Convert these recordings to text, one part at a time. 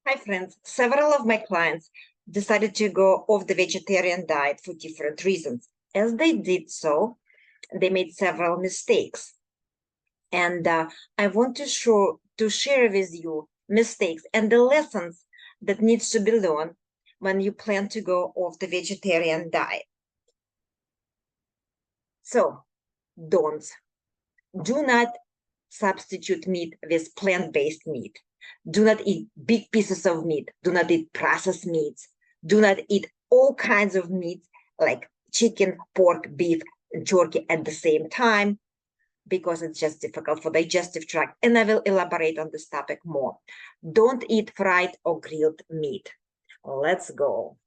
Hi friends, several of my clients decided to go off the vegetarian diet for different reasons. As they did so, they made several mistakes. And I want to share with you mistakes and the lessons that needs to be learned when you plan to go off the vegetarian diet. So, don'ts. Do not substitute meat with plant-based meat. Do not eat big pieces of meat. Do not eat processed meats. Do not eat all kinds of meats like chicken, pork, beef, and turkey at the same time because it's just difficult for digestive tract. And I will elaborate on this topic more. Don't eat fried or grilled meat. Let's go.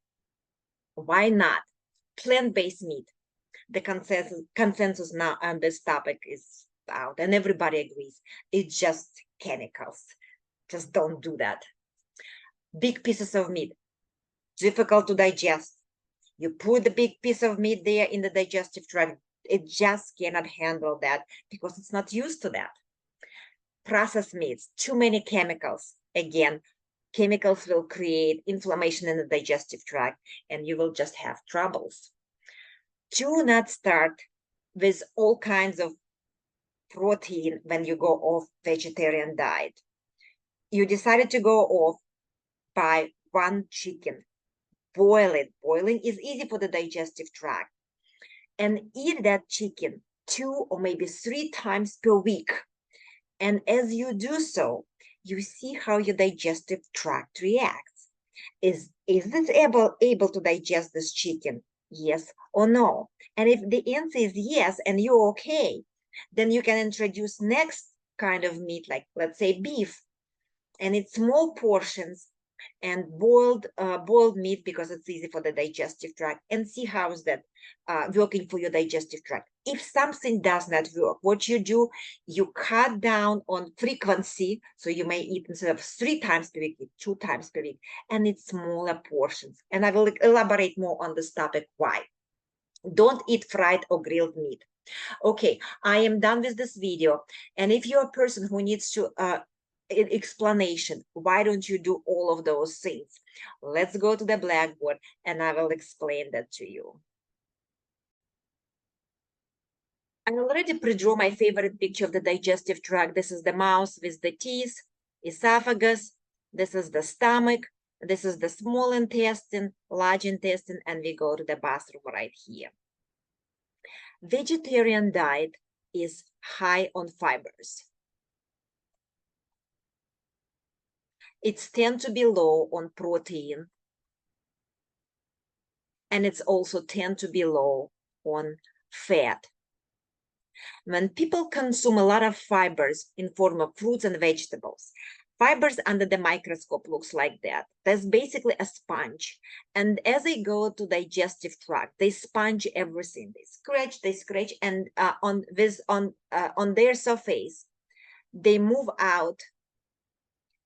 Why not? Plant-based meat. The consensus now on this topic is out and everybody agrees. It's just chemicals. Just don't do that. Big pieces of meat, difficult to digest. You put the big piece of meat there in the digestive tract, it just cannot handle that because it's not used to that. Processed meats, too many chemicals. Again, chemicals will create inflammation in the digestive tract and you will just have troubles. Do not start with all kinds of protein when you go off vegetarian diet. You decided to go off by one chicken. Boil it. Boiling is easy for the digestive tract. And eat that chicken 2 or maybe 3 times per week. And as you do so, you see how your digestive tract reacts. Is this able to digest this chicken? Yes or no? And if the answer is yes and you're okay, then you can introduce next kind of meat, like let's say beef, and it's small portions and boiled meat because it's easy for the digestive tract, and see how is that working for your digestive tract. If something does not work, what you do, you cut down on frequency, so you may eat instead of 3 times per week, 2 times per week, and it's smaller portions. And I will elaborate more on this topic why. Don't eat fried or grilled meat. Okay, I am done with this video, and if you're a person who needs to explanation, why don't you do all of those things? Let's go to the blackboard and I will explain that to you. I already pre-drew my favorite picture of the digestive tract. This is the mouth with the teeth, esophagus. This is the stomach. This is the small intestine, large intestine, and we go to the bathroom right here. Vegetarian diet is high on fibers. It's tend to be low on protein, and it's also tend to be low on fat. When people consume a lot of fibers in form of fruits and vegetables, fibers under the microscope looks like that. That's basically a sponge. And as they go to digestive tract, they sponge everything. They scratch, and on their surface, they move out.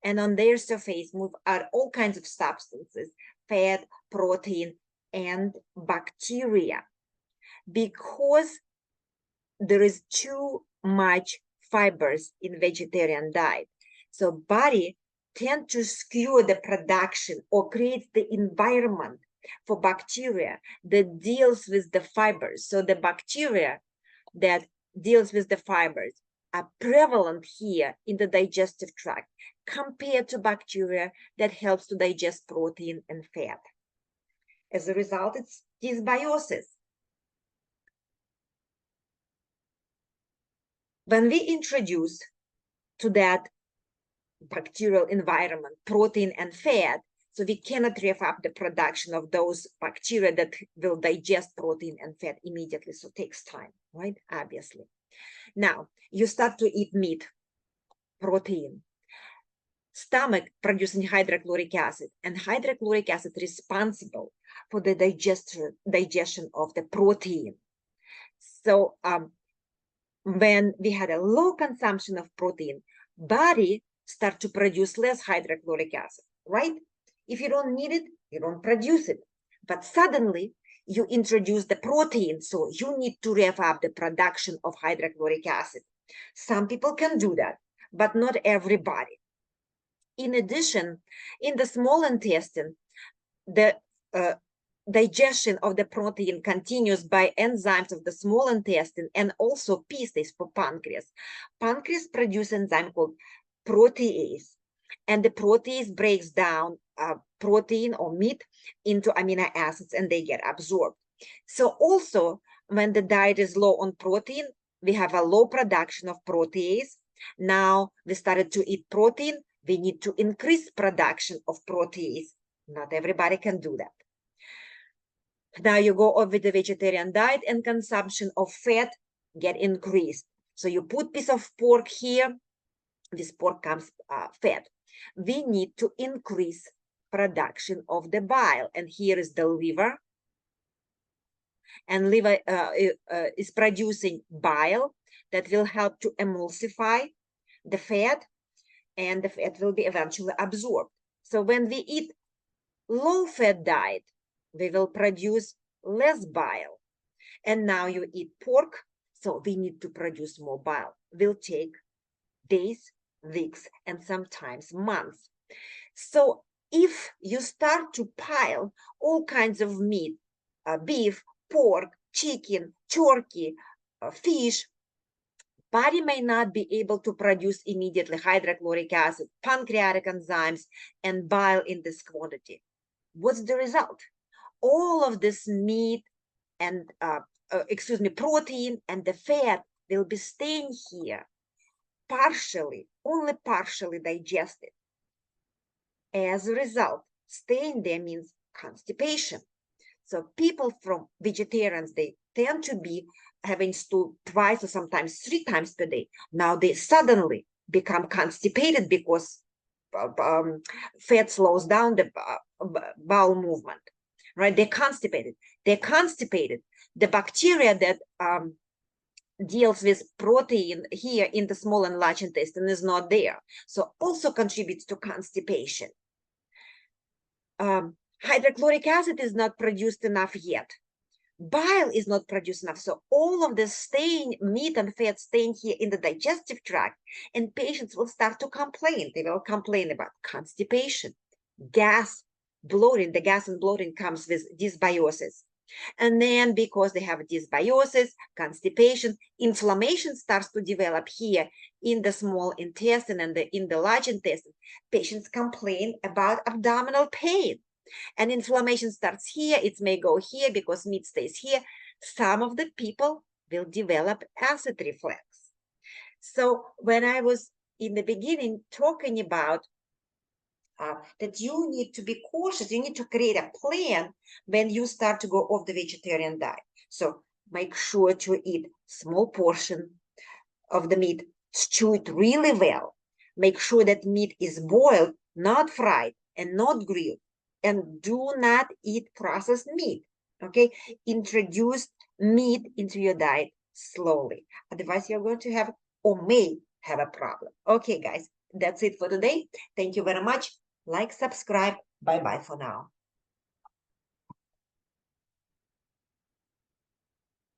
And on their surface move out all kinds of substances, fat, protein, and bacteria. Because there is too much fibers in vegetarian diet, so body tend to skew the production or create the environment for bacteria that deals with the fibers. So the bacteria that deals with the fibers are prevalent here in the digestive tract compared to bacteria that helps to digest protein and fat. As a result, it's dysbiosis. When we introduce to that bacterial environment protein and fat, so we cannot rev up the production of those bacteria that will digest protein and fat immediately, so it takes time, right? Obviously. Now, you start to eat meat, protein, stomach producing hydrochloric acid, and hydrochloric acid responsible for the digestion of the protein. So when we had a low consumption of protein, body start to produce less hydrochloric acid, right? If you don't need it, you don't produce it. But suddenly you introduce the protein, so you need to rev up the production of hydrochloric acid. Some people can do that, but not everybody. In addition, in the small intestine, the digestion of the protein continues by enzymes of the small intestine and also pancreas for pancreas. Pancreas produces an enzyme called protease, and the protease breaks down protein or meat into amino acids and they get absorbed. So also when the diet is low on protein, we have a low production of protease. Now we started to eat protein, we need to increase production of protease. Not everybody can do that. Now you go over the vegetarian diet and consumption of fat get increased. So you put piece of pork here, this pork comes fat. We need to increase production of the bile. And here is the liver. And liver is producing bile that will help to emulsify the fat, and the fat will be eventually absorbed. So when we eat low-fat diet, we will produce less bile. And now you eat pork, so we need to produce more bile. Will take days, weeks, and sometimes months. So if you start to pile all kinds of meat, beef, pork, chicken, turkey, fish, body may not be able to produce immediately hydrochloric acid, pancreatic enzymes, and bile in this quantity. What's the result? All of this meat and, protein and the fat will be staying here, partially, only partially digested. As a result, staying there means constipation. So people from vegetarians, they tend to be having stool twice or sometimes 3 times per day. Now they suddenly become constipated because fat slows down the bowel movement, right? They're constipated. The bacteria that deals with protein here in the small and large intestine is not there. So also contributes to constipation. Hydrochloric acid is not produced enough yet. Bile is not produced enough. So all of the meat and fat staying here in the digestive tract, and patients will start to complain. They will complain about constipation, gas, bloating. The gas and bloating comes with dysbiosis. And then because they have dysbiosis, constipation, inflammation starts to develop here in the small intestine and in the large intestine. Patients complain about abdominal pain. And inflammation starts here, it may go here because meat stays here. Some of the people will develop acid reflux. So when I was in the beginning talking about that you need to be cautious, you need to create a plan when you start to go off the vegetarian diet. So make sure to eat small portion of the meat, stew it really well. Make sure that meat is boiled, not fried, and not grilled. And do not eat processed meat, okay? Introduce meat into your diet slowly. Otherwise, you're going to have or may have a problem. Okay, guys, that's it for today. Thank you very much. Like, subscribe. Bye-bye for now.